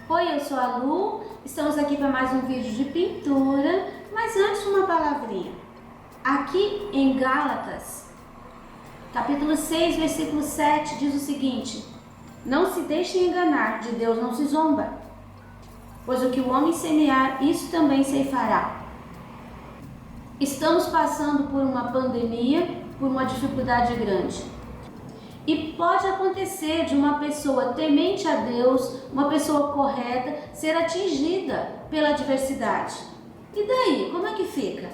Oi, eu sou a Lu, estamos aqui para mais um vídeo de pintura, mas antes uma palavrinha. Aqui em Gálatas, capítulo 6, versículo 7, diz o seguinte: Não se deixem enganar, de Deus não se zomba, pois o que o homem semear, isso também ceifará. Estamos passando por uma pandemia, por uma dificuldade grande. E pode acontecer de uma pessoa temente a Deus, uma pessoa correta, ser atingida pela adversidade. E daí, como é que fica?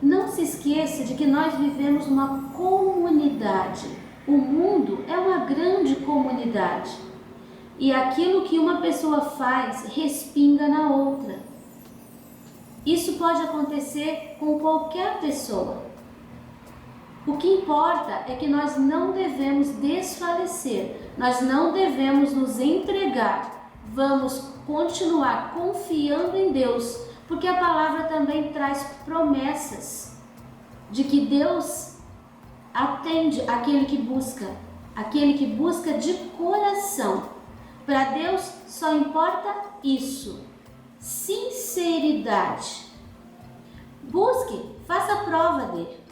Não se esqueça de que nós vivemos numa comunidade. O mundo é uma grande comunidade. E aquilo que uma pessoa faz respinga na outra. Isso pode acontecer com qualquer pessoa. O que importa é que nós não devemos desfalecer, nós não devemos nos entregar, vamos continuar confiando em Deus, porque a palavra também traz promessas de que Deus atende aquele que busca de coração. Para Deus só importa isso, sinceridade. Busque, faça a prova dele.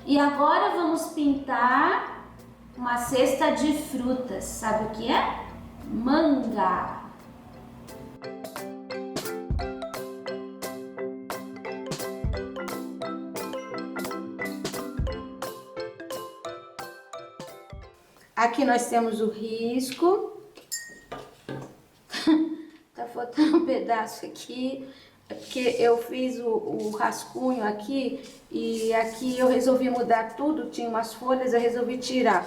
E agora vamos pintar uma cesta de frutas. Sabe o que é? Manga. Aqui nós temos o risco. Tá faltando um pedaço aqui. É porque eu fiz o rascunho aqui e aqui eu resolvi mudar tudo, tinha umas folhas, eu resolvi tirar.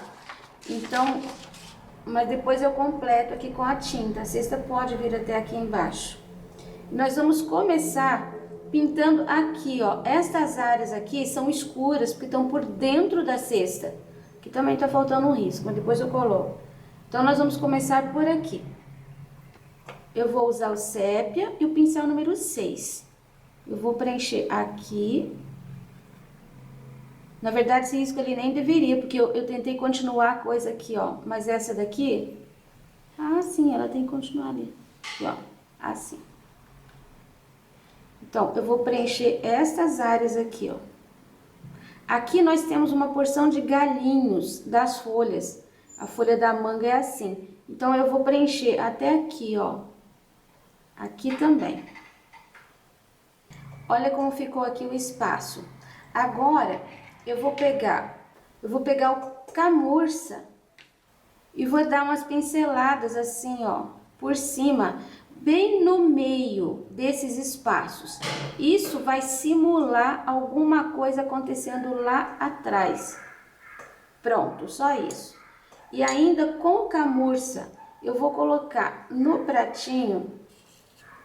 Então, mas depois eu completo aqui com a tinta, a cesta pode vir até aqui embaixo. Nós vamos começar pintando aqui, ó, estas áreas aqui são escuras porque estão por dentro da cesta, que também tá faltando um risco, mas depois eu coloco. Então nós vamos começar por aqui. Eu vou usar o sépia e o pincel número 6. Eu vou preencher aqui. Na verdade, esse risco ali nem deveria, porque eu tentei continuar a coisa aqui, ó. Mas essa daqui, sim, ela tem que continuar ali. Aqui, ó, assim. Então, eu vou preencher estas áreas aqui, ó. Aqui nós temos uma porção de galinhos das folhas. A folha da manga é assim. Então, eu vou preencher até aqui, ó. Aqui também. Olha como ficou aqui o espaço. Agora, eu vou pegar o camurça e vou dar umas pinceladas assim, ó, por cima, bem no meio desses espaços. Isso vai simular alguma coisa acontecendo lá atrás. Pronto, só isso. E ainda com camurça, eu vou colocar no pratinho.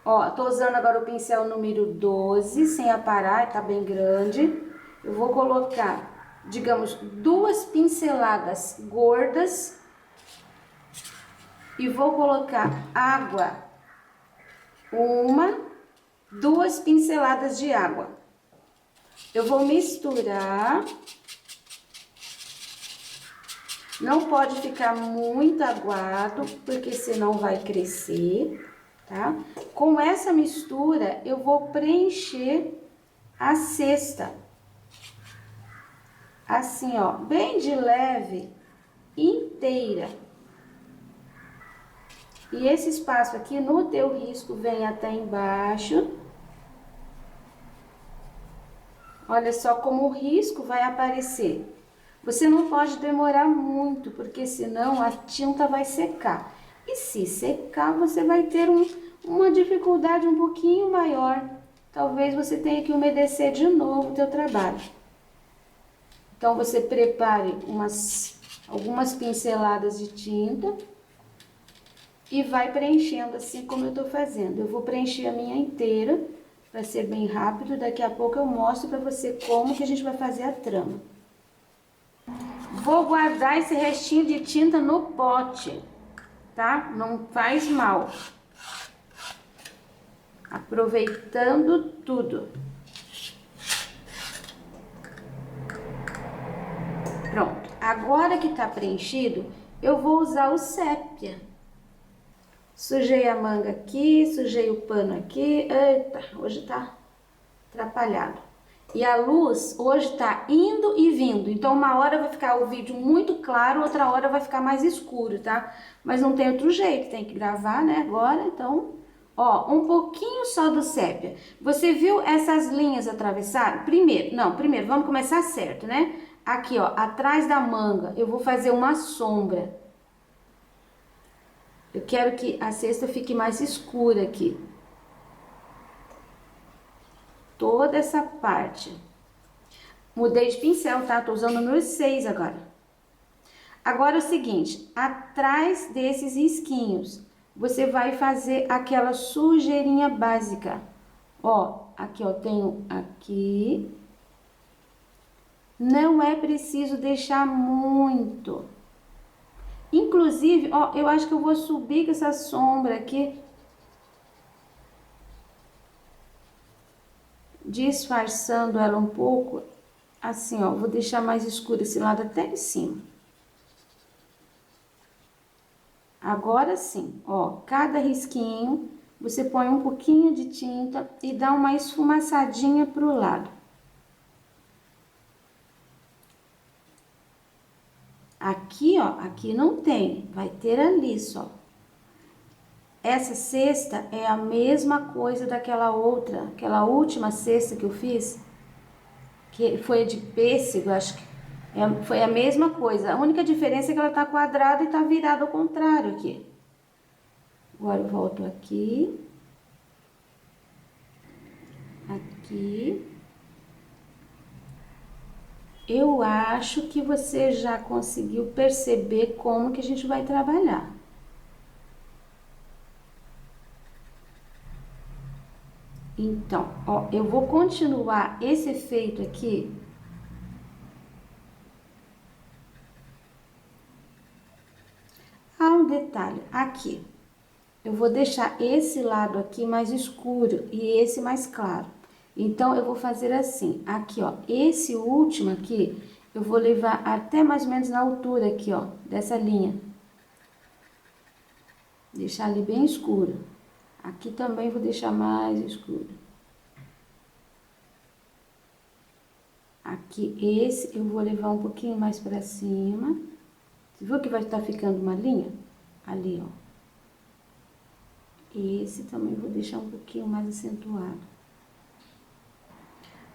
Ó, tô usando agora o pincel número 12, sem aparar, tá bem grande. Eu vou colocar, digamos, 2 pinceladas gordas. E vou colocar água. 2 pinceladas de água. Eu vou misturar. Não pode ficar muito aguado, porque senão vai crescer. Tá? Com essa mistura, eu vou preencher a cesta. Assim, ó, bem de leve, inteira. E esse espaço aqui, no teu risco, vem até embaixo. Olha só como o risco vai aparecer. Você não pode demorar muito, porque senão a tinta vai secar. E se secar, você vai ter uma dificuldade um pouquinho maior. Talvez você tenha que umedecer de novo o teu trabalho. Então, você prepare algumas pinceladas de tinta e vai preenchendo assim como eu tô fazendo. Eu vou preencher a minha inteira, para ser bem rápido. Daqui a pouco eu mostro para você como que a gente vai fazer a trama. Vou guardar esse restinho de tinta no pote. Tá? Não faz mal. Aproveitando tudo. Pronto. Agora que tá preenchido, eu vou usar o sépia. Sujei a manga aqui, sujei o pano aqui. Eita, hoje tá atrapalhado. E a luz hoje tá indo e vindo, então uma hora vai ficar o vídeo muito claro, outra hora vai ficar mais escuro, tá? Mas não tem outro jeito, tem que gravar, né, agora, então... Ó, um pouquinho só do sépia. Você viu essas linhas atravessadas? Primeiro, vamos começar certo, né? Aqui, ó, atrás da manga, eu vou fazer uma sombra. Eu quero que a cesta fique mais escura aqui. Toda essa parte. Mudei de pincel, tá? Tô usando o número 6 agora. Agora é o seguinte, atrás desses risquinhos, você vai fazer aquela sujeirinha básica. Ó, aqui, ó, tenho aqui. Não é preciso deixar muito. Inclusive, ó, eu acho que eu vou subir com essa sombra aqui. Disfarçando ela um pouco. Assim, ó, vou deixar mais escuro esse lado até em cima. Agora sim, ó, cada risquinho, você põe um pouquinho de tinta e dá uma esfumaçadinha pro lado. Aqui, ó, aqui não tem, vai ter ali só. Essa cesta é a mesma coisa daquela outra, aquela última cesta que eu fiz, que foi de pêssego, acho que foi a mesma coisa. A única diferença é que ela tá quadrada e tá virada ao contrário aqui. Agora eu volto aqui. Aqui. Eu acho que você já conseguiu perceber como que a gente vai trabalhar. Então, ó, eu vou continuar esse efeito aqui. Ah, um detalhe, aqui. Eu vou deixar esse lado aqui mais escuro e esse mais claro. Então, eu vou fazer assim, aqui, ó, esse último aqui, eu vou levar até mais ou menos na altura aqui, ó, dessa linha. Deixar ali bem escuro. Aqui também vou deixar mais escuro. Aqui, esse eu vou levar um pouquinho mais pra cima. Você viu que vai estar ficando uma linha? Ali, ó. Esse também vou deixar um pouquinho mais acentuado.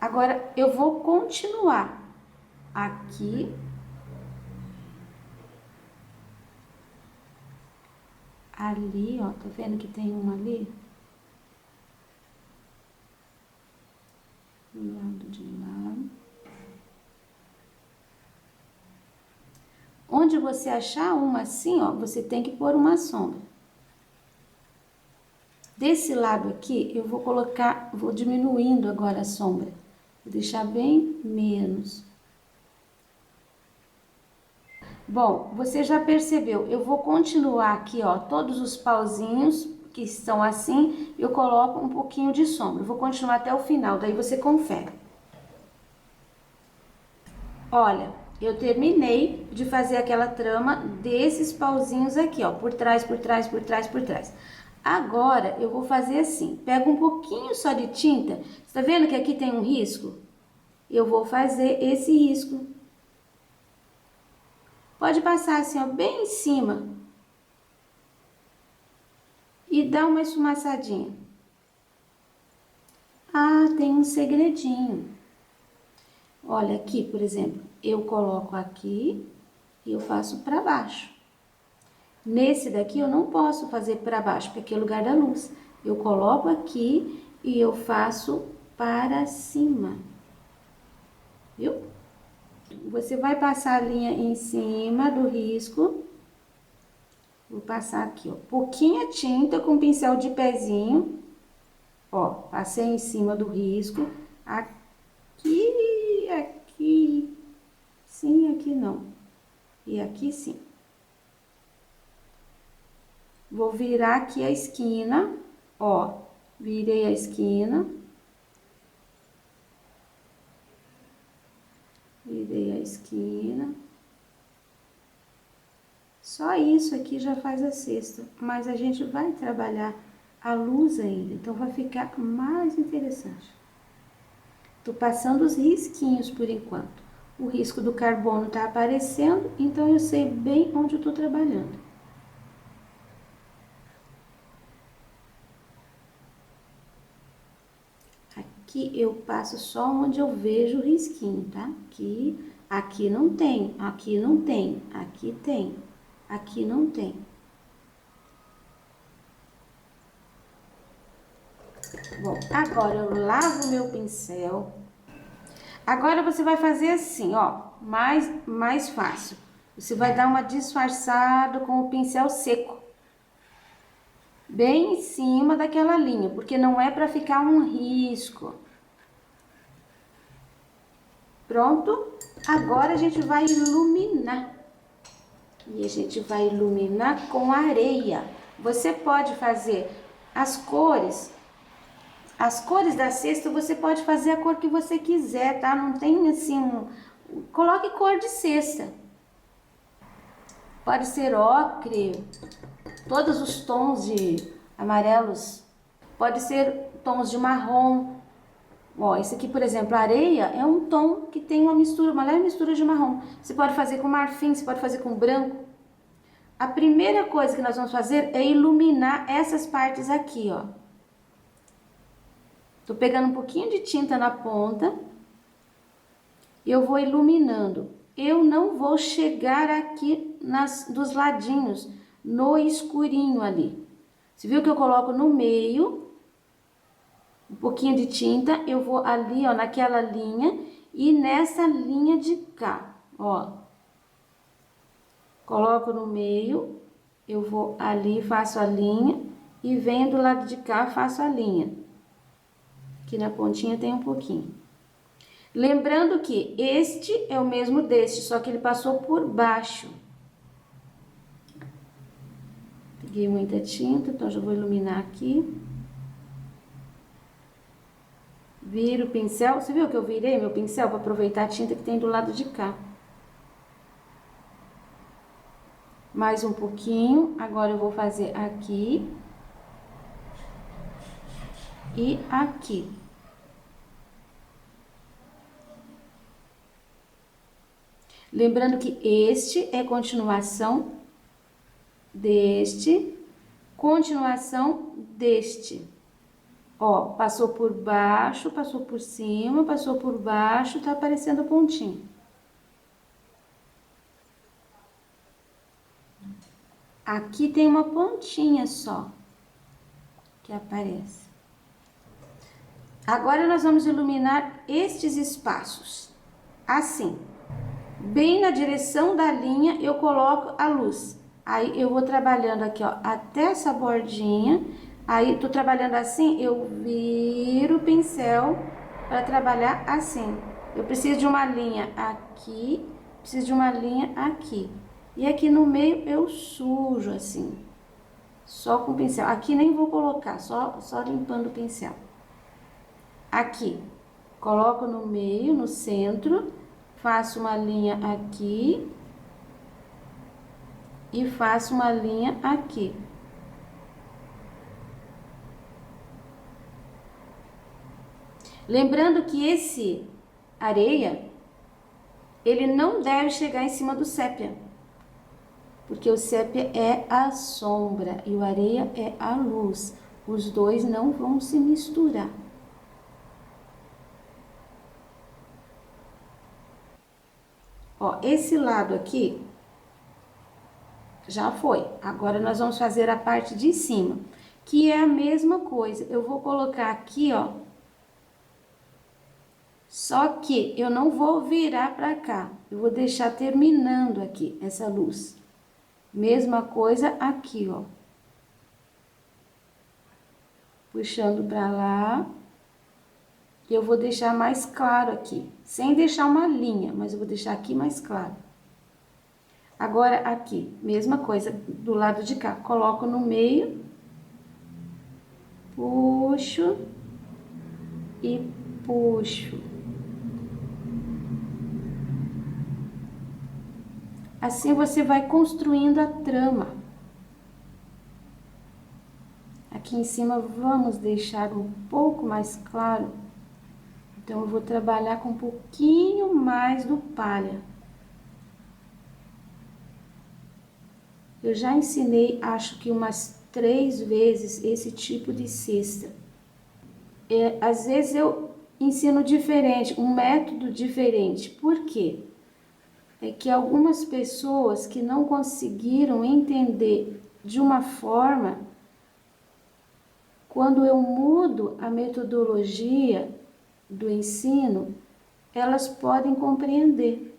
Agora, eu vou continuar aqui. Ali, ó, tá vendo que tem uma ali? Do lado de lá. Onde você achar uma assim, ó, você tem que pôr uma sombra. Desse lado aqui, eu vou colocar, vou diminuindo agora a sombra. Vou deixar bem menos. Bom, você já percebeu, eu vou continuar aqui, ó, todos os pauzinhos que estão assim, eu coloco um pouquinho de sombra. Eu vou continuar até o final, daí você confere. Olha, eu terminei de fazer aquela trama desses pauzinhos aqui, ó, por trás, por trás, por trás, por trás. Agora, eu vou fazer assim, pego um pouquinho só de tinta, você tá vendo que aqui tem um risco? Eu vou fazer esse risco. Pode passar assim, ó, bem em cima. E dá uma esfumaçadinha. Ah, tem um segredinho. Olha aqui, por exemplo, eu coloco aqui e eu faço para baixo. Nesse daqui eu não posso fazer para baixo, porque aqui é o lugar da luz. Eu coloco aqui e eu faço para cima. Viu? Você vai passar a linha em cima do risco. Vou passar aqui, ó, pouquinha tinta com pincel de pezinho. Ó, passei em cima do risco. Aqui, aqui. Sim, aqui não. E aqui sim. Vou virar aqui a esquina, ó. Virei a esquina. Virei a esquina. Só isso aqui já faz a cesta, mas a gente vai trabalhar a luz ainda, então vai ficar mais interessante. Tô passando os risquinhos por enquanto. O risco do carbono tá aparecendo, então eu sei bem onde eu tô trabalhando. Aqui eu passo só onde eu vejo o risquinho, tá? Aqui não tem, aqui não tem, aqui tem, aqui não tem. Bom, agora eu lavo meu pincel. Agora você vai fazer assim, ó, mais fácil. Você vai dar uma disfarçada com o pincel seco. Bem em cima daquela linha, porque não é para ficar um risco. Pronto? Agora a gente vai iluminar. E a gente vai iluminar com areia. Você pode fazer as cores da cesta, você pode fazer a cor que você quiser, tá? Não tem assim coloque cor de cesta. Pode ser ocre, todos os tons de amarelos. Pode ser tons de marrom. Ó, esse aqui, por exemplo, areia é um tom que tem uma leve mistura de marrom. Você pode fazer com marfim, você pode fazer com branco. A primeira coisa que nós vamos fazer é iluminar essas partes aqui, ó. Tô pegando um pouquinho de tinta na ponta e eu vou iluminando. Eu não vou chegar aqui dos ladinhos, no escurinho ali. Você viu que eu coloco no meio um pouquinho de tinta, eu vou ali, ó, naquela linha e nessa linha de cá, ó. Coloco no meio, eu vou ali, faço a linha e venho do lado de cá, faço a linha. Aqui na pontinha tem um pouquinho. Lembrando que este é o mesmo deste, só que ele passou por baixo. Peguei muita tinta, então já vou iluminar aqui. Viro o pincel. Você viu que eu virei meu pincel para aproveitar a tinta que tem do lado de cá. Mais um pouquinho. Agora eu vou fazer aqui. E aqui. Lembrando que este é continuação deste, continuação deste. Ó, passou por baixo, passou por cima, passou por baixo, tá aparecendo a pontinha. Aqui tem uma pontinha só que aparece. Agora nós vamos iluminar estes espaços, assim. Bem na direção da linha eu coloco a luz. Aí eu vou trabalhando aqui, ó, até essa bordinha. Aí tô trabalhando assim, eu viro o pincel para trabalhar assim. Eu preciso de uma linha aqui, preciso de uma linha aqui. E aqui no meio eu sujo assim, só com o pincel. Aqui nem vou colocar, só limpando o pincel. Aqui, coloco no meio, no centro, faço uma linha aqui e faço uma linha aqui. Lembrando que esse areia, ele não deve chegar em cima do sépia, porque o sépia é a sombra e o areia é a luz. Os dois não vão se misturar. Ó, esse lado aqui já foi. Agora nós vamos fazer a parte de cima, que é a mesma coisa. Eu vou colocar aqui, ó. Só que eu não vou virar pra cá. Eu vou deixar terminando aqui essa luz. Mesma coisa aqui, ó. Puxando pra lá. Eu vou deixar mais claro aqui, sem deixar uma linha, mas eu vou deixar aqui mais claro. Agora aqui, mesma coisa, do lado de cá, coloco no meio, puxo e puxo. Assim você vai construindo a trama. Aqui em cima vamos deixar um pouco mais claro. Então, eu vou trabalhar com um pouquinho mais do palha. Eu já ensinei, acho que umas 3 vezes esse tipo de cesta. Às vezes eu ensino diferente, um método diferente. Por quê? É que algumas pessoas que não conseguiram entender de uma forma, quando eu mudo a metodologia do ensino, elas podem compreender.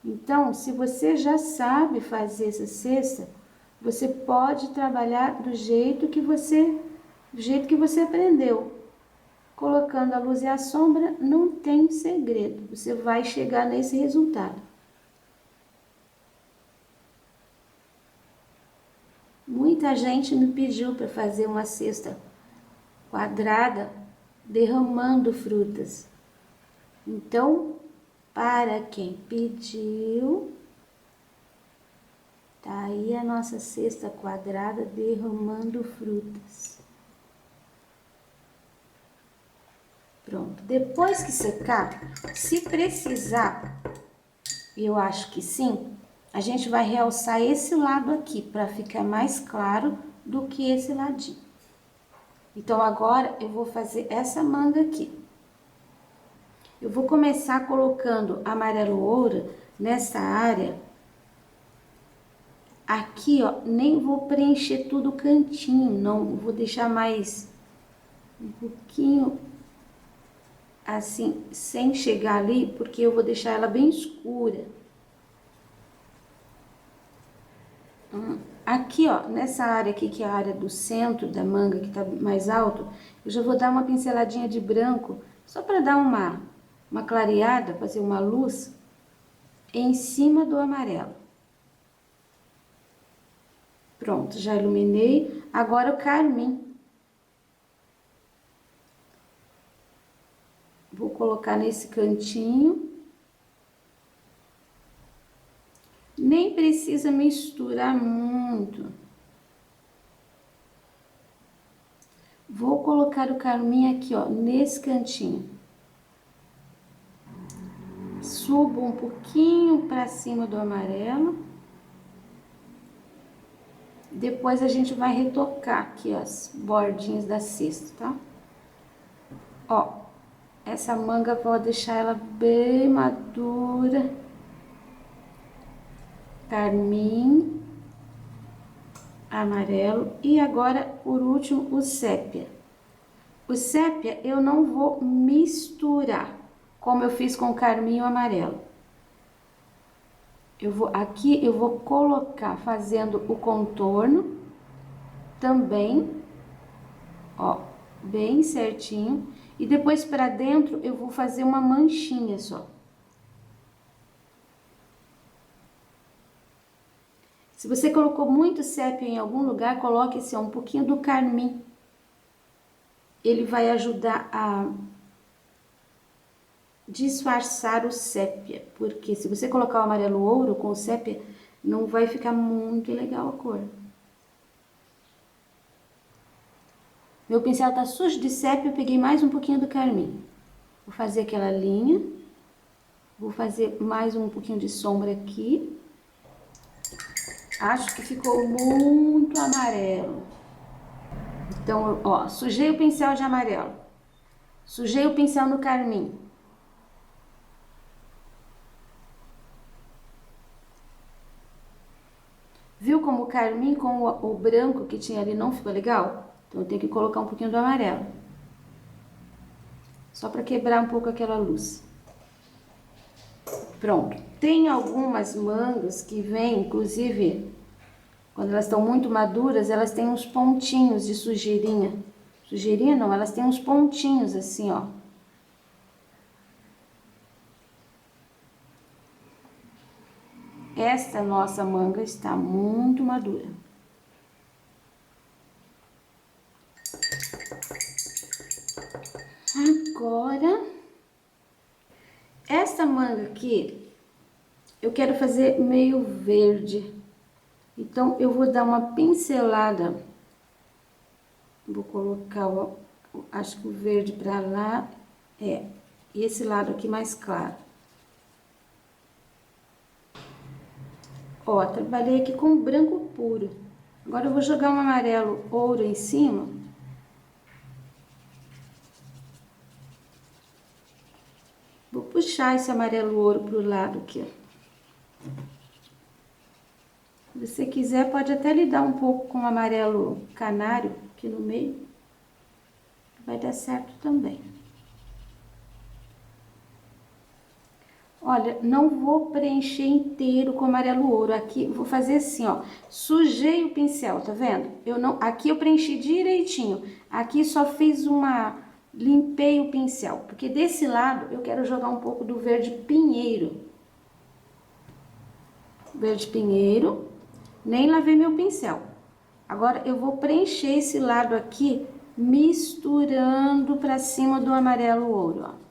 Então, se você já sabe fazer essa cesta, você pode trabalhar do jeito que você aprendeu. Colocando a luz e a sombra, não tem segredo. Você vai chegar nesse resultado. Muita gente me pediu para fazer uma cesta quadrada derramando frutas. Então, para quem pediu, tá aí a nossa cesta quadrada derramando frutas. Pronto. Depois que secar, se precisar, eu acho que sim, a gente vai realçar esse lado aqui para ficar mais claro do que esse ladinho. Então, agora eu vou fazer essa manga aqui. Eu vou começar colocando amarelo ouro nessa área. Aqui, ó, nem vou preencher tudo o cantinho, não. Vou deixar mais um pouquinho assim, sem chegar ali, porque eu vou deixar ela bem escura. Aqui, ó, nessa área aqui, que é a área do centro da manga, que tá mais alto, eu já vou dar uma pinceladinha de branco, só para dar uma clareada, fazer uma luz em cima do amarelo. Pronto, já iluminei. Agora o carmim. Vou colocar nesse cantinho. Nem precisa misturar muito. Vou colocar o carmim aqui, ó, nesse cantinho. Subo um pouquinho para cima do amarelo. Depois a gente vai retocar aqui as bordinhas da cesta, tá? Ó, essa manga vou deixar ela bem madura. Carmim, amarelo e agora, por último, o sépia. O sépia eu não vou misturar, como eu fiz com o carmim e o amarelo. Aqui eu vou colocar fazendo o contorno também, ó, bem certinho. E depois para dentro eu vou fazer uma manchinha só. Se você colocou muito sépia em algum lugar, coloque assim, ó, um pouquinho do carmim. Ele vai ajudar a disfarçar o sépia, porque se você colocar o amarelo ouro com o sépia, não vai ficar muito legal a cor. Meu pincel tá sujo de sépia, eu peguei mais um pouquinho do carmim. Vou fazer aquela linha, vou fazer mais um pouquinho de sombra aqui. Acho que ficou muito amarelo. Então, ó, sujei o pincel de amarelo. Sujei o pincel no carmim. Viu como o carmim com o branco que tinha ali não ficou legal? Então, eu tenho que colocar um pouquinho do amarelo. Só para quebrar um pouco aquela luz. Pronto. Tem algumas mangas que vêm, inclusive, quando elas estão muito maduras, elas têm uns pontinhos de sujeirinha. Sujeirinha não, elas têm uns pontinhos assim, ó. Esta nossa manga está muito madura. Agora, essa manga aqui, eu quero fazer meio verde. Então, eu vou dar uma pincelada. Vou colocar, acho que o verde pra lá, e esse lado aqui mais claro. Ó, trabalhei aqui com branco puro. Agora eu vou jogar um amarelo ouro em cima. Vou puxar esse amarelo ouro pro lado aqui, ó. Se você quiser, pode até lidar um pouco com o amarelo canário aqui no meio. Vai dar certo também. Olha, não vou preencher inteiro com amarelo ouro. Aqui, vou fazer assim, ó. Sujei o pincel, tá vendo? Aqui eu preenchi direitinho. Aqui só fiz limpei o pincel. Porque desse lado eu quero jogar um pouco do verde pinheiro. Verde pinheiro. Nem lavei meu pincel. Agora eu vou preencher esse lado aqui, misturando pra cima do amarelo ouro, ó.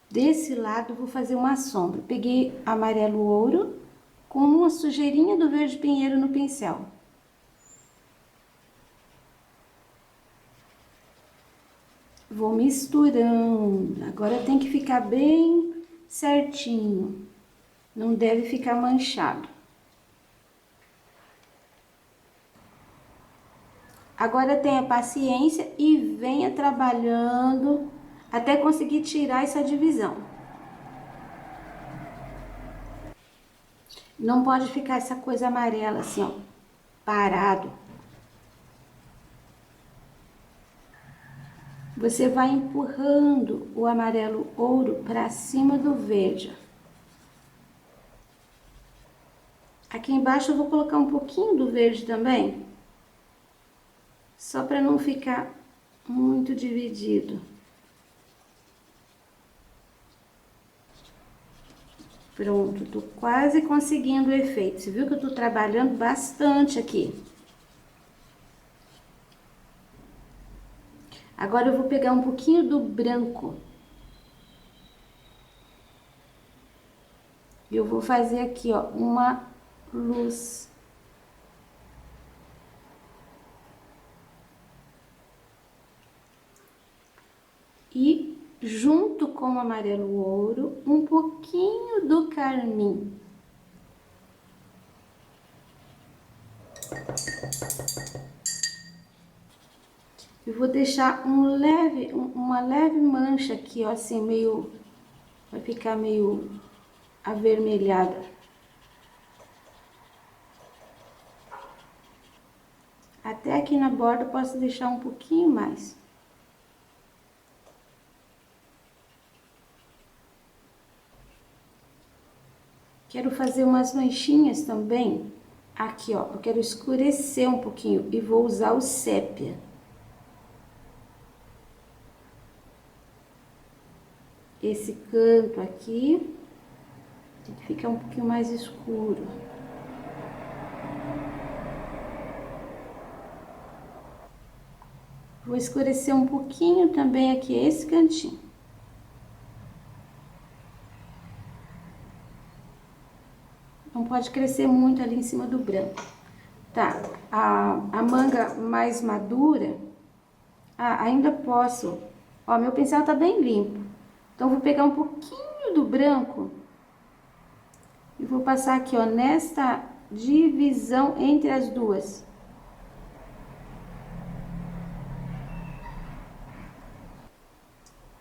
Desse lado, eu vou fazer uma sombra. Peguei amarelo ouro com uma sujeirinha do verde pinheiro no pincel. Vou misturando. Agora tem que ficar bem certinho. Não deve ficar manchado. Agora tenha paciência e venha trabalhando até conseguir tirar essa divisão. Não pode ficar essa coisa amarela assim, ó, parado. Você vai empurrando o amarelo ouro para cima do verde. Aqui embaixo eu vou colocar um pouquinho do verde também, só para não ficar muito dividido. Pronto, tô quase conseguindo o efeito. Você viu que eu tô trabalhando bastante aqui. Agora eu vou pegar um pouquinho do branco. E eu vou fazer aqui, ó, uma luz. E junto com o amarelo ouro, um pouquinho do carmim. Eu vou deixar uma leve mancha aqui, ó, assim, meio, vai ficar meio avermelhada. Até aqui na borda eu posso deixar um pouquinho mais. Quero fazer umas manchinhas também. Aqui, ó, eu quero escurecer um pouquinho e vou usar o sépia. Esse canto aqui tem que ficar um pouquinho mais escuro. Vou escurecer um pouquinho também aqui esse cantinho. Não pode crescer muito ali em cima do branco. Tá, a manga mais madura, ainda posso. Ó, meu pincel tá bem limpo. Então, vou pegar um pouquinho do branco e vou passar aqui, ó, nesta divisão entre as duas.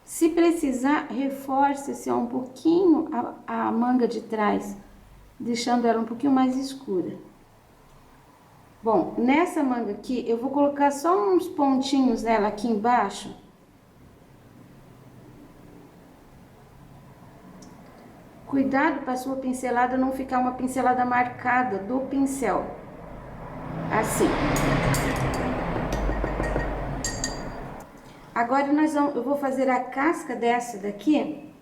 Se precisar, reforce assim, ó, um pouquinho a manga de trás, deixando ela um pouquinho mais escura. Bom, nessa manga aqui, eu vou colocar só uns pontinhos nela aqui embaixo. Cuidado para a sua pincelada não ficar uma pincelada marcada do pincel. Assim. Agora eu vou fazer a casca dessa daqui,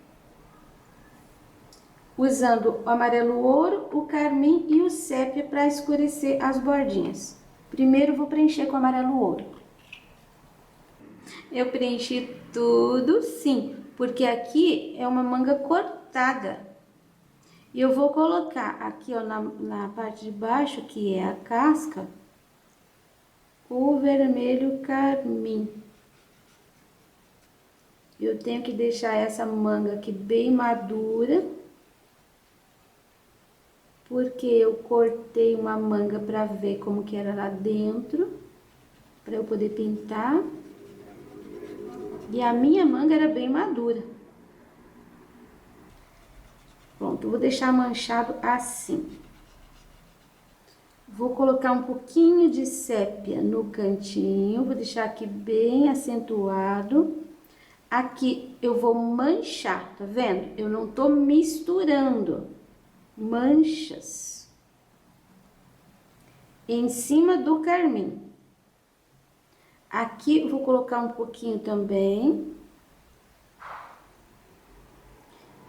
usando o amarelo ouro, o carmim e o sépia para escurecer as bordinhas. Primeiro vou preencher com o amarelo ouro. Eu preenchi tudo, sim, porque aqui é uma manga cortada. cortada. E eu vou colocar aqui, ó, na parte de baixo, que é a casca, o vermelho carmim. Eu tenho que deixar essa manga aqui bem madura, porque eu cortei uma manga para ver como que era lá dentro, para eu poder pintar. E a minha manga era bem madura. Pronto, vou deixar manchado assim. Vou colocar um pouquinho de sépia no cantinho, vou deixar aqui bem acentuado. Aqui eu vou manchar, tá vendo? Eu não tô misturando. Manchas. Em cima do carmim. Aqui eu vou colocar um pouquinho também.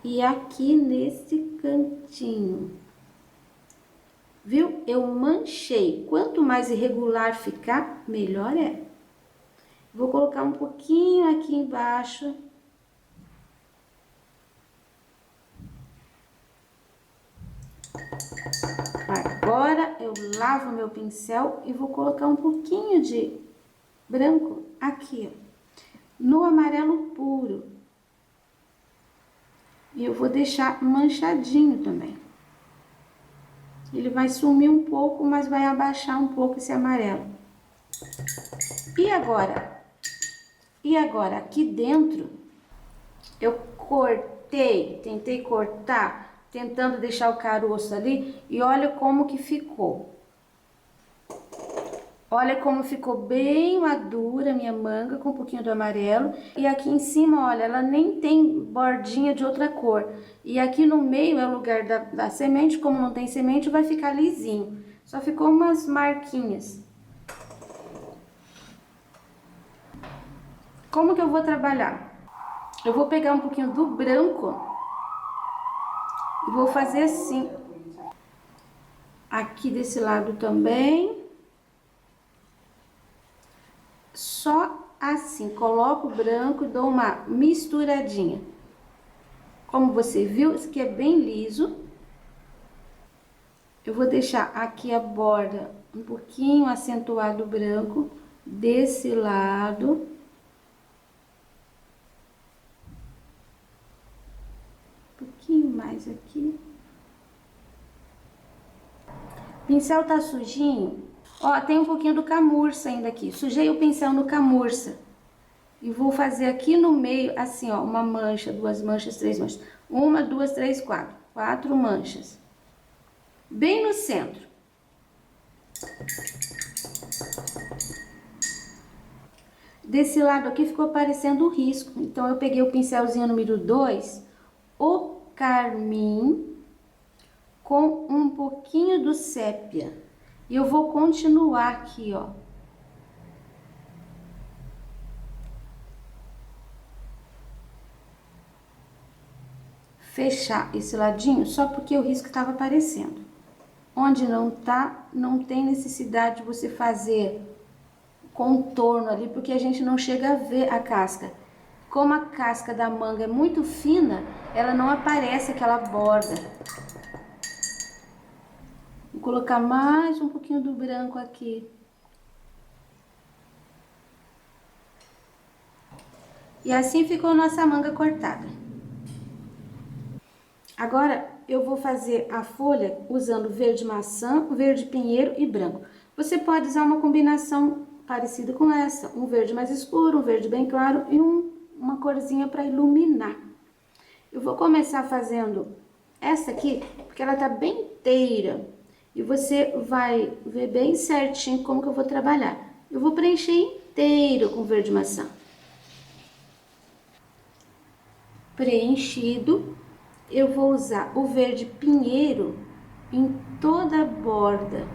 E aqui nesse cantinho. Viu? Eu manchei. Quanto mais irregular ficar, melhor é. Vou colocar um pouquinho aqui embaixo. Agora eu lavo meu pincel e vou colocar um pouquinho de branco aqui, ó, no amarelo puro. E eu vou deixar manchadinho também. Ele vai sumir um pouco, mas vai abaixar um pouco esse amarelo. E agora? Aqui dentro, eu cortei, tentei cortar, tentando deixar o caroço ali, e olha como que ficou. Olha como ficou bem madura a minha manga, com um pouquinho do amarelo. E aqui em cima, olha, ela nem tem bordinha de outra cor. E aqui no meio é o lugar da semente, como não tem semente, vai ficar lisinho. Só ficou umas marquinhas. Como que eu vou trabalhar? Eu vou pegar um pouquinho do branco e vou fazer assim. Aqui desse lado também. Só assim, coloco o branco e dou uma misturadinha. Como você viu, isso aqui é bem liso. Eu vou deixar aqui a borda um pouquinho acentuado o branco desse lado. Um pouquinho mais aqui. O pincel tá sujinho. Ó, tem um pouquinho do camurça ainda aqui. Sujei o pincel no camurça. E vou fazer aqui no meio, assim, ó, uma mancha, duas manchas, três manchas. Uma, duas, três, quatro. 4 manchas. Bem no centro. Desse lado aqui ficou parecendo um risco. Então, eu peguei o pincelzinho número 2, o carmim, com um pouquinho do sépia. E eu vou continuar aqui, ó. Fechar esse ladinho só porque o risco estava aparecendo. Onde não tá, não tem necessidade de você fazer contorno ali, porque a gente não chega a ver a casca. Como a casca da manga é muito fina, ela não aparece aquela borda. Vou colocar mais um pouquinho do branco aqui. E assim ficou nossa manga cortada. Agora, eu vou fazer a folha usando verde maçã, verde pinheiro e branco. Você pode usar uma combinação parecida com essa, um verde mais escuro, um verde bem claro e uma corzinha para iluminar. Eu vou começar fazendo essa aqui, porque ela tá bem inteira. E você vai ver bem certinho como que eu vou trabalhar. Eu vou preencher inteiro com verde maçã. Preenchido, eu vou usar o verde pinheiro em toda a borda.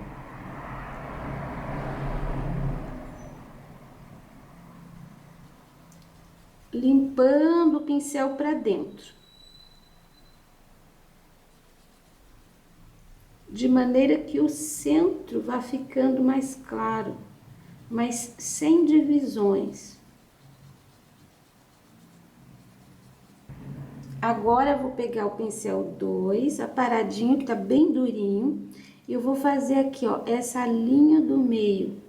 Limpando o pincel para dentro. De maneira que o centro vá ficando mais claro, mas sem divisões. Agora eu vou pegar o pincel 2, aparadinho, que tá bem durinho, e eu vou fazer aqui, ó, essa linha do meio.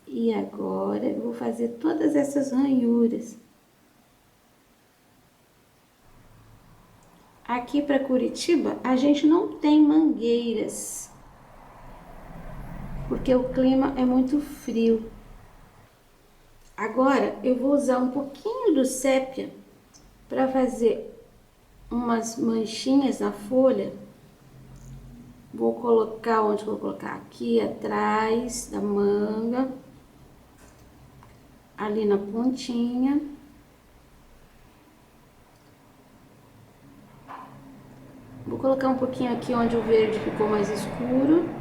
E agora eu vou fazer todas essas ranhuras. Aqui para Curitiba, a gente não tem mangueiras, porque o clima é muito frio. Agora, eu vou usar um pouquinho do sépia para fazer umas manchinhas na folha. Vou colocar, onde vou colocar? Aqui atrás da manga, ali na pontinha. Vou colocar um pouquinho aqui onde o verde ficou mais escuro.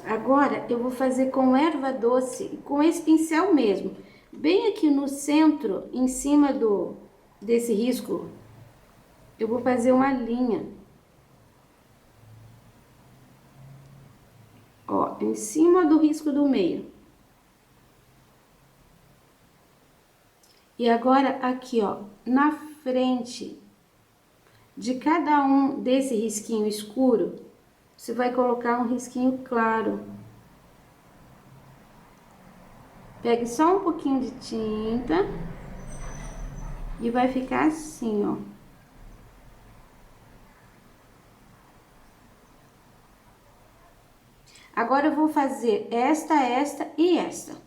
Agora, eu vou fazer com erva doce, com esse pincel mesmo. Bem aqui no centro, em cima desse risco, eu vou fazer uma linha. Ó, em cima do risco do meio. E agora, aqui, ó, na frente de cada um desse risquinho escuro, você vai colocar um risquinho claro. Pegue só um pouquinho de tinta e vai ficar assim, ó. Agora eu vou fazer esta e esta.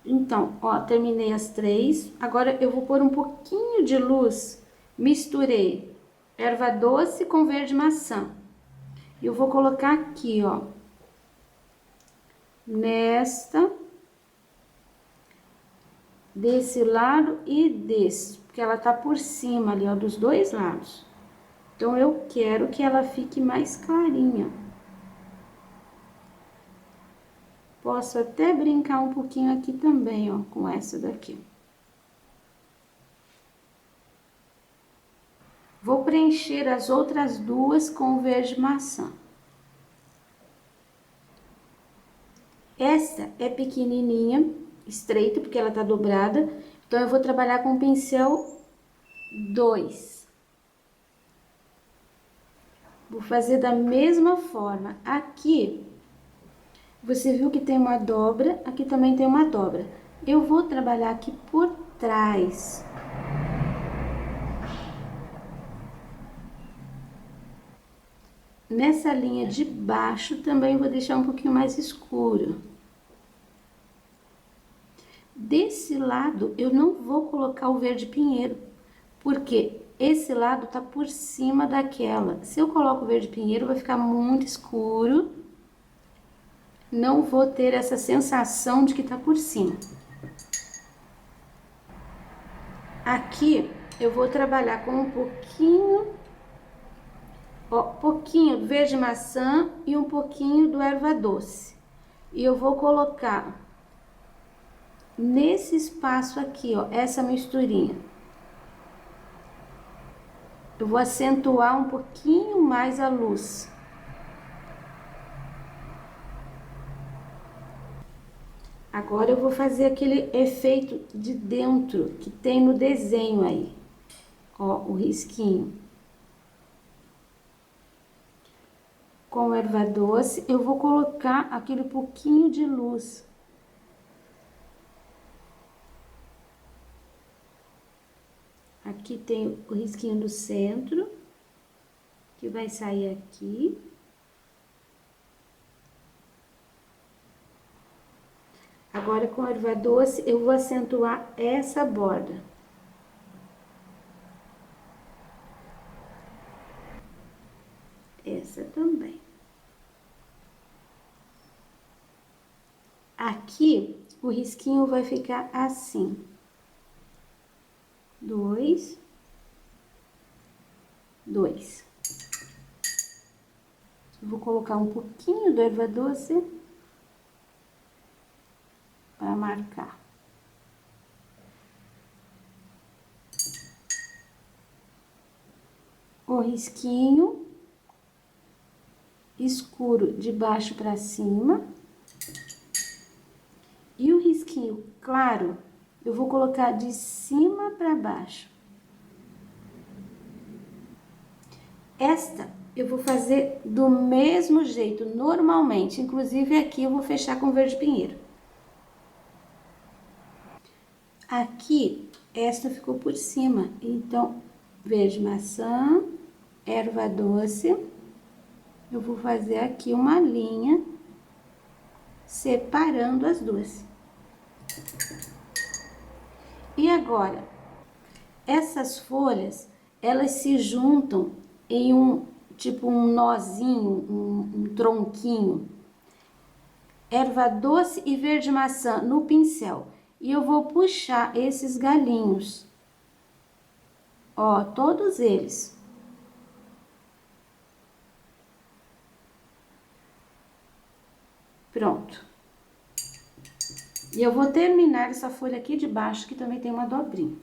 Então, ó, terminei as 3. Agora eu vou pôr um pouquinho de luz. Misturei erva doce com verde maçã. E eu vou colocar aqui, ó. Nesta, desse lado e desse, porque ela tá por cima ali, ó, dos dois lados. Então, eu quero que ela fique mais clarinha. Posso até brincar um pouquinho aqui também, ó, com essa daqui. Vou preencher as outras duas com o verde maçã. Essa é pequenininha, estreita, porque ela tá dobrada. Então, eu vou trabalhar com o pincel 2. Vou fazer da mesma forma. Aqui, você viu que tem uma dobra, aqui também tem uma dobra. Eu vou trabalhar aqui por trás. Nessa linha de baixo também vou deixar um pouquinho mais escuro. Desse lado eu não vou colocar o verde pinheiro, porque esse lado tá por cima daquela. Se eu coloco o verde pinheiro vai ficar muito escuro. Não vou ter essa sensação de que tá por cima. Aqui eu vou trabalhar com um pouquinho, ó, pouquinho verde maçã e um pouquinho do erva doce. E eu vou colocar nesse espaço aqui, ó, essa misturinha. Eu vou acentuar um pouquinho mais a luz. Agora eu vou fazer aquele efeito de dentro que tem no desenho aí. Ó, o risquinho. Com erva doce, eu vou colocar aquele pouquinho de luz. Aqui tem o risquinho do centro, que vai sair aqui. Agora, com erva doce, eu vou acentuar essa borda. Essa também. Aqui, o risquinho vai ficar assim. 2, 2. Vou colocar um pouquinho do erva doce para marcar. O risquinho escuro de baixo para cima. E o risquinho claro, eu vou colocar de cima para baixo. Esta eu vou fazer do mesmo jeito, normalmente. Inclusive, aqui eu vou fechar com verde pinheiro. Aqui, esta ficou por cima. Então, verde maçã, erva doce. Eu vou fazer aqui uma linha, separando as duas. E agora, essas folhas, elas se juntam em tipo um nozinho, um tronquinho. Erva doce e verde maçã no pincel. E eu vou puxar esses galinhos. Ó, todos eles. Pronto. E eu vou terminar essa folha aqui de baixo, que também tem uma dobrinha.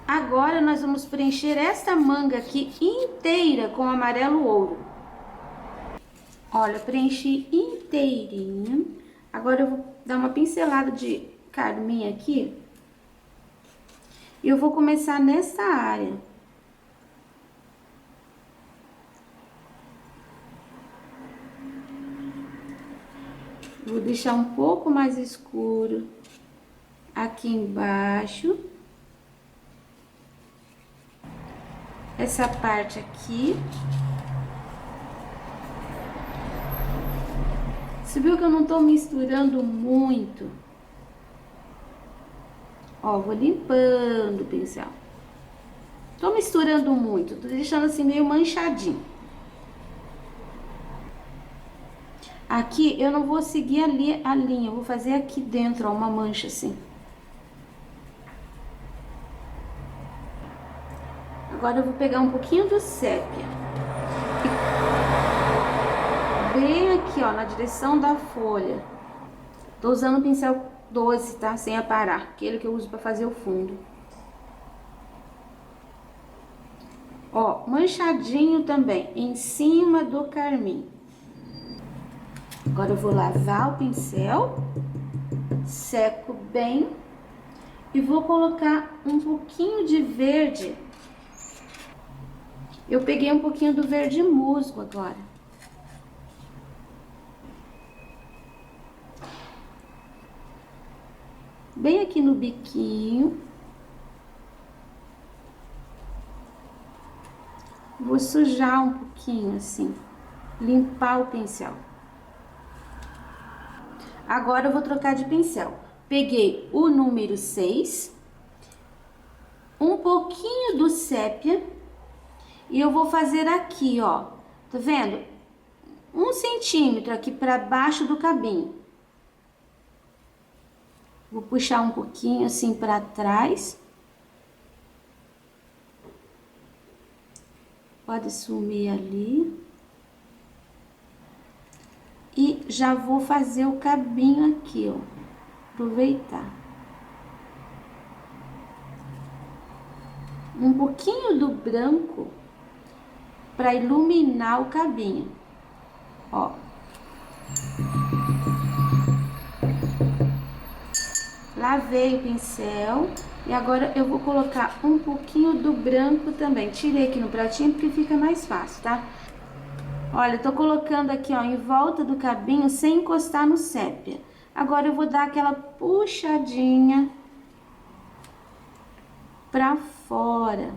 Agora, nós vamos preencher essa manga aqui inteira com amarelo ouro. Olha, preenchi inteirinha. Agora, eu vou dar uma pincelada de carmim aqui. E eu vou começar nessa área. Vou deixar um pouco mais escuro aqui embaixo. Essa parte aqui. Você viu que eu não tô misturando muito? Ó, vou limpando o pincel. Tô misturando muito, tô deixando assim meio manchadinho. Aqui eu não vou seguir ali a linha, eu vou fazer aqui dentro, ó, uma mancha assim. Agora eu vou pegar um pouquinho do sépia. Bem aqui, ó, na direção da folha. Tô usando o pincel 12, tá? Sem aparar, aquele que eu uso pra fazer o fundo. Ó, manchadinho também, em cima do carmim. Agora eu vou lavar o pincel, seco bem e vou colocar um pouquinho de verde. Eu peguei um pouquinho do verde musgo agora. Bem aqui no biquinho. Vou sujar um pouquinho assim, limpar o pincel. Agora eu vou trocar de pincel. Peguei o número 6, um pouquinho do sépia e eu vou fazer aqui, ó. Tá vendo? 1 centímetro aqui para baixo do cabinho. Vou puxar um pouquinho assim para trás. Pode sumir ali. E já vou fazer o cabinho aqui, ó. Aproveitar. Um pouquinho do branco para iluminar o cabinho, ó. Lavei o pincel e agora eu vou colocar um pouquinho do branco também. Tirei aqui no pratinho porque fica mais fácil, tá? Olha, eu tô colocando aqui, ó, em volta do cabinho sem encostar no sépia. Agora eu vou dar aquela puxadinha pra fora.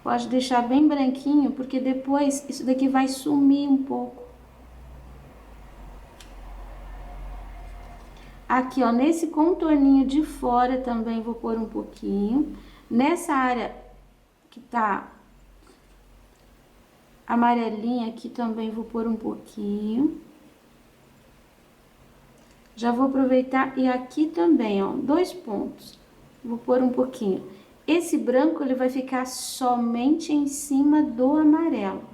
Pode deixar bem branquinho, porque depois isso daqui vai sumir um pouco. Aqui, ó, nesse contorninho de fora também vou pôr um pouquinho. Nessa área que tá amarelinha aqui também vou pôr um pouquinho. Já vou aproveitar e aqui também, ó, 2 pontos. Vou pôr um pouquinho. Esse branco, ele vai ficar somente em cima do amarelo.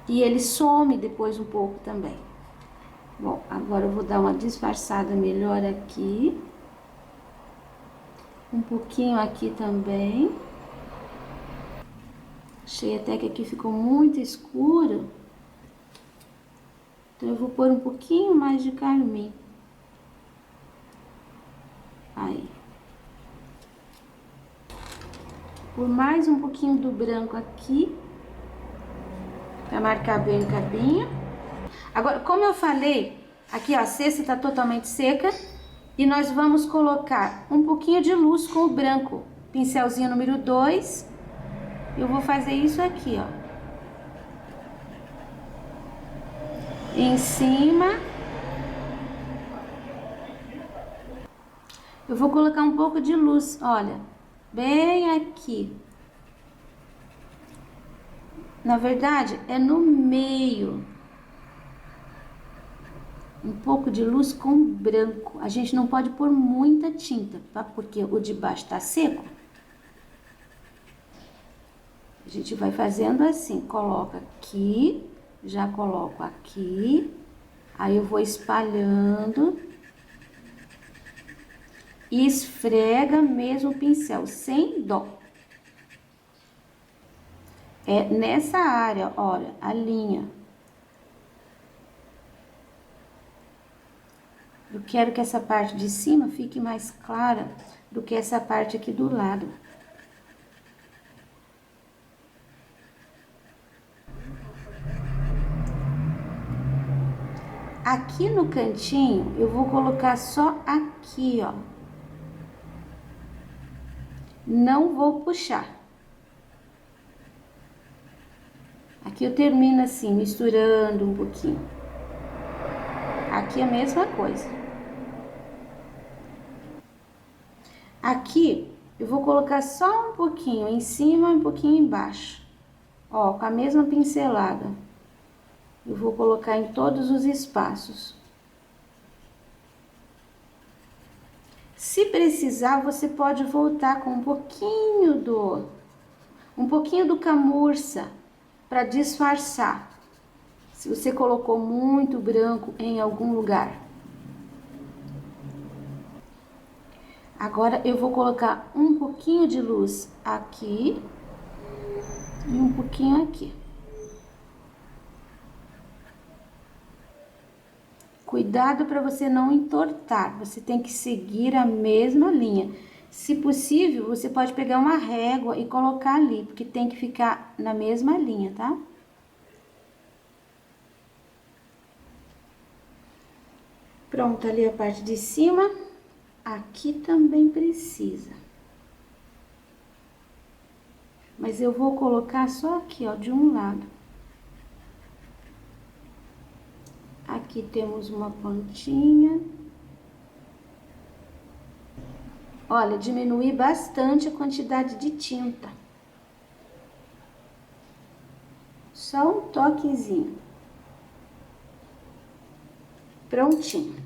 E ele some depois um pouco também. Bom, agora eu vou dar uma disfarçada melhor aqui. Um pouquinho aqui também. Achei até que aqui ficou muito escuro. Então, eu vou pôr um pouquinho mais de carmim. Aí. Por mais um pouquinho do branco aqui. Pra marcar bem o cabinho. Agora, como eu falei, aqui ó, a cesta tá totalmente seca. E nós vamos colocar um pouquinho de luz com o branco. Pincelzinho número 2. Eu vou fazer isso aqui, ó. Em cima. Eu vou colocar um pouco de luz, olha. Bem aqui. Na verdade, é no meio. Um pouco de luz com branco. A gente não pode pôr muita tinta, tá? Porque o de baixo tá seco. A gente vai fazendo assim, coloca aqui, já coloco aqui. Aí eu vou espalhando. E esfrega mesmo o pincel, sem dó. É nessa área, olha, a linha. Eu quero que essa parte de cima fique mais clara do que essa parte aqui do lado. Aqui no cantinho, eu vou colocar só aqui, ó. Não vou puxar. Aqui eu termino assim, misturando um pouquinho. Aqui a mesma coisa. Aqui eu vou colocar só um pouquinho em cima e um pouquinho embaixo. Ó, com a mesma pincelada. Eu vou colocar em todos os espaços. Se precisar, você pode voltar com um pouquinho do camurça para disfarçar. Se você colocou muito branco em algum lugar. Agora eu vou colocar um pouquinho de luz aqui e um pouquinho aqui. Cuidado para você não entortar, você tem que seguir a mesma linha. Se possível, você pode pegar uma régua e colocar ali, porque tem que ficar na mesma linha, tá? Pronto, ali a parte de cima. Aqui também precisa. Mas eu vou colocar só aqui, ó, de um lado. Aqui temos uma pontinha. Olha, diminui bastante a quantidade de tinta. Só um toquezinho. Prontinho.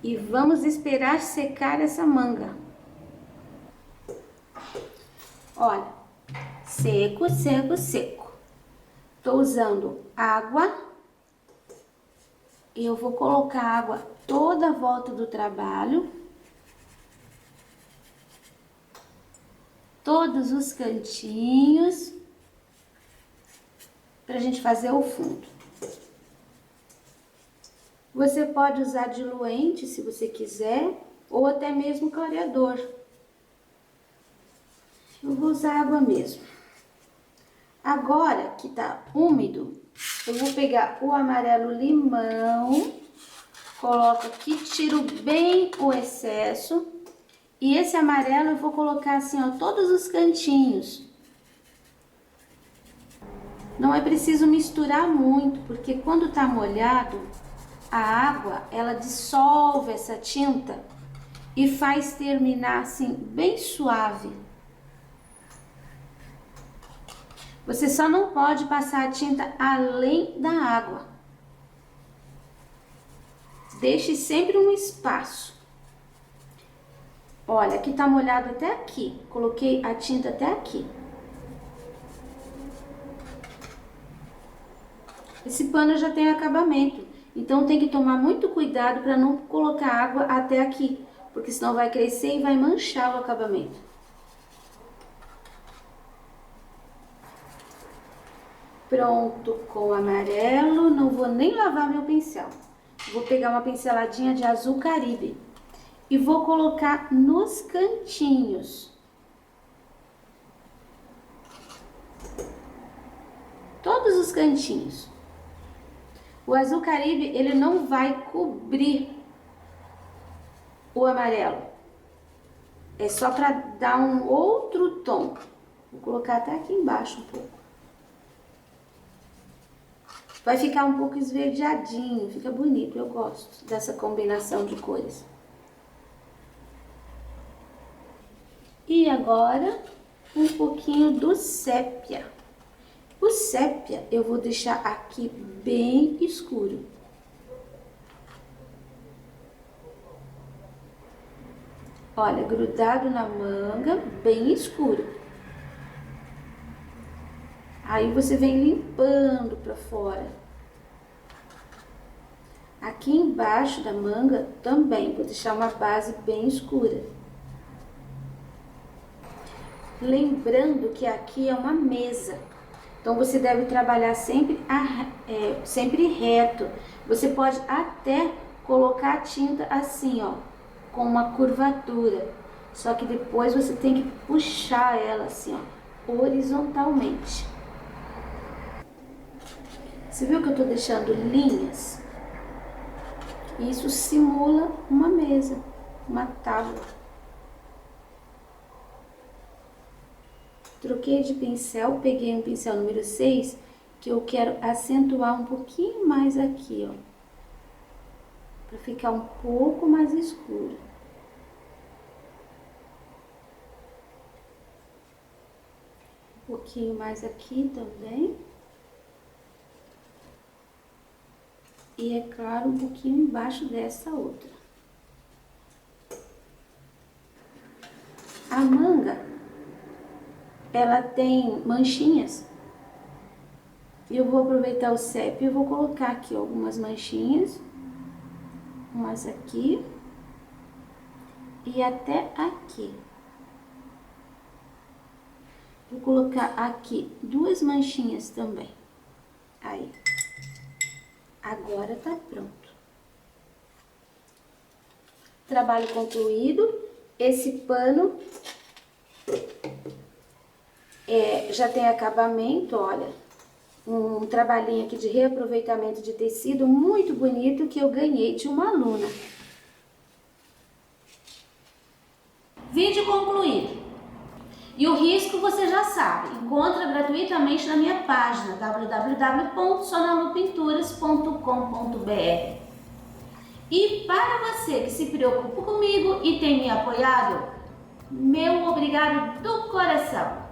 E vamos esperar secar essa manga. Olha, seco, seco, seco. Tô usando água. E eu vou colocar água toda a volta do trabalho. Todos os cantinhos. Pra gente fazer o fundo. Você pode usar diluente, se você quiser, ou até mesmo clareador. Eu vou usar água mesmo. Agora que tá úmido, eu vou pegar o amarelo limão, coloco aqui, tiro bem o excesso. E esse amarelo eu vou colocar assim, ó, todos os cantinhos. Não é preciso misturar muito, porque quando tá molhado, a água, ela dissolve essa tinta e faz terminar assim, bem suave. Você só não pode passar a tinta além da água. Deixe sempre um espaço. Olha, aqui tá molhado até aqui. Coloquei a tinta até aqui. Esse pano já tem acabamento. Então tem que tomar muito cuidado para não colocar água até aqui, porque senão vai crescer e vai manchar o acabamento. Pronto com o amarelo, não vou nem lavar meu pincel. Vou pegar uma pinceladinha de azul Caribe e vou colocar nos cantinhos. Todos os cantinhos. O azul Caribe, ele não vai cobrir o amarelo. É só para dar um outro tom. Vou colocar até aqui embaixo um pouco. Vai ficar um pouco esverdeadinho, fica bonito. Eu gosto dessa combinação de cores. E agora, um pouquinho do sépia. O sépia eu vou deixar aqui bem escuro. Olha, grudado na manga, bem escuro. Aí você vem limpando pra fora. Aqui embaixo da manga também vou deixar uma base bem escura. Lembrando que aqui é uma mesa. Então, você deve trabalhar sempre reto. Você pode até colocar a tinta assim, ó, com uma curvatura. Só que depois você tem que puxar ela assim, ó, horizontalmente. Você viu que eu tô deixando linhas? Isso simula uma mesa, uma tábua. Troquei de pincel, peguei um pincel número 6, que eu quero acentuar um pouquinho mais aqui, ó. Pra ficar um pouco mais escuro. Um pouquinho mais aqui também. E, é claro, um pouquinho embaixo dessa outra. A manga, ela tem manchinhas. E eu vou aproveitar o sépia e vou colocar aqui algumas manchinhas. Umas aqui. E até aqui. Vou colocar aqui 2 manchinhas também. Aí. Agora tá pronto. Trabalho concluído. Esse pano já tem acabamento, olha. Um trabalhinho aqui de reaproveitamento de tecido muito bonito que eu ganhei de uma aluna. Vídeo concluído. E o risco você já sabe, encontra gratuitamente na minha página www.sonalupinturas.com.br. E para você que se preocupa comigo e tem me apoiado, meu obrigado do coração.